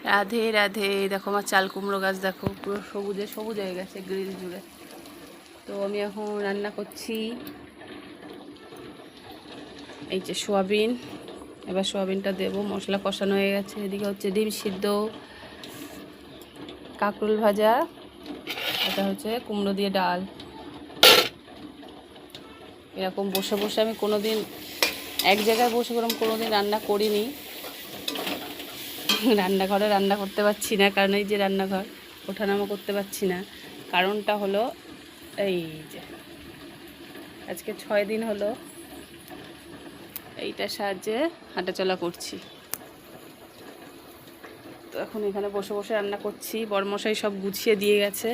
রাধে রাধে। দেখো আমার চাল কুমড়ো গাছ, দেখো পুরো সবুজে সবুজ হয়ে গেছে গ্রিল জুড়ে। তো আমি এখন রান্না করছি এই যে সোয়াবিন। এবার সোয়াবিনটা দেবো, মশলা কষানো হয়ে গেছে। এদিকে হচ্ছে ডিম সিদ্ধ, কাঁকরোল ভাজা, এটা হচ্ছে কুমড়ো দিয়ে ডাল। এরকম বসে বসে আমি কোনো দিন এক জায়গায় বসে কোনো দিন রান্না করিনি। রান্নাঘরে রান্না করতে পারছি না, কারণ এই যে রান্নাঘর ওঠানামা করতে পারছি না। কারণটা হলো এই যে আজকে 6 দিন হলো এইটার সাহায্যে হাঁটাচলা করছি। তো এখন এখানে বসে বসে রান্না করছি। বড়মশাই সব গুছিয়ে দিয়ে গেছে,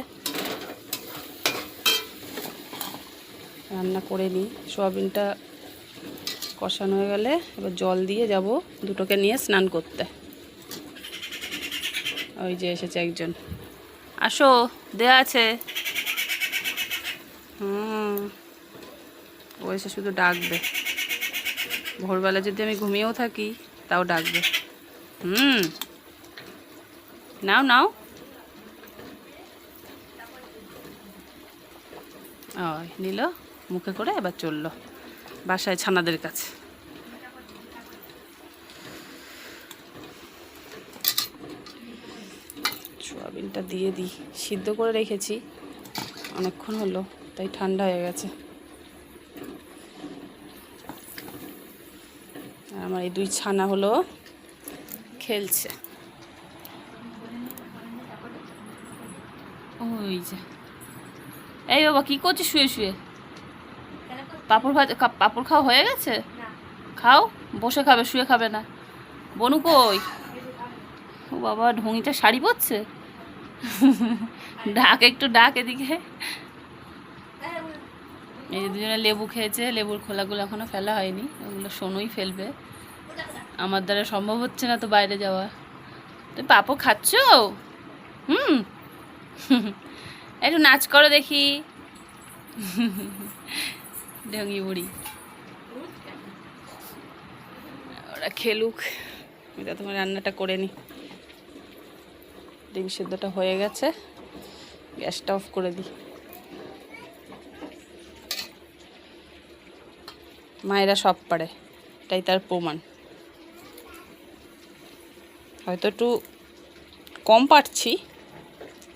রান্না করে নিই। সোয়াবিনটা কষানো হয়ে গেলে এবার জল দিয়ে যাব দুটোকে নিয়ে স্নান করতে। ওই যে এসেছে একজন, আসো দেয়া আছে। ও এসে শুধু ডাকবে। ভোরবেলা যদি আমি ঘুমিয়েও থাকি তাও ডাকবে। নাও নাও। ওই নিল মুখে করে, এবার চললো বাসায় ছানাদের কাছে। সোয়াবিনটা দিয়ে দিই, সিদ্ধ করে রেখেছি অনেকক্ষণ হলো, তাই ঠান্ডা হয়ে গেছে। আর আমার এই 2 ছানা হলো খেলছে। ওই যে এই বাবা কি করছিস শুয়ে শুয়ে? পাঁপড় ভাজা, পাঁপড় খাওয়া হয়ে গেছে? খাও, বসে খাবে, শুয়ে খাবে না। বনু কই? ও বাবা, ঢঙিটা শাড়ি পরছে। ডাক, একটু ডাক এদিকে। এই যে দুজনে লেবু খেয়েছে, লেবুর খোলাগুলো এখনো ফেলা হয়নি, ওগুলো সোনুই ফেলবে। আমার দ্বারা সম্ভব হচ্ছে না তো বাইরে যাওয়া। তুমি পাঁপড় খাচ্ছ? একটু নাচ করো দেখি। ঢঙ্গি বুড়ি, ওরা খেলুক, এটা তোমার রান্নাটা করে নি। ডিম সিদ্ধটা হয়ে গেছে, গ্যাসটা অফ করে দিই। মায়েরা সব পারে, এটাই তার প্রমাণ। হয়তো একটু কম পারছি,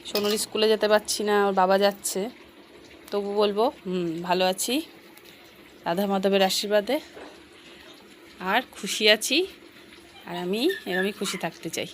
সোনুর স্কুলে যেতে পারছি না, ওর বাবা যাচ্ছে, তবু বলবো ভালো আছি রাধা মাধবের আশীর্বাদে, আর খুশি আছি, আর আমি এরমই খুশি থাকতে চাই।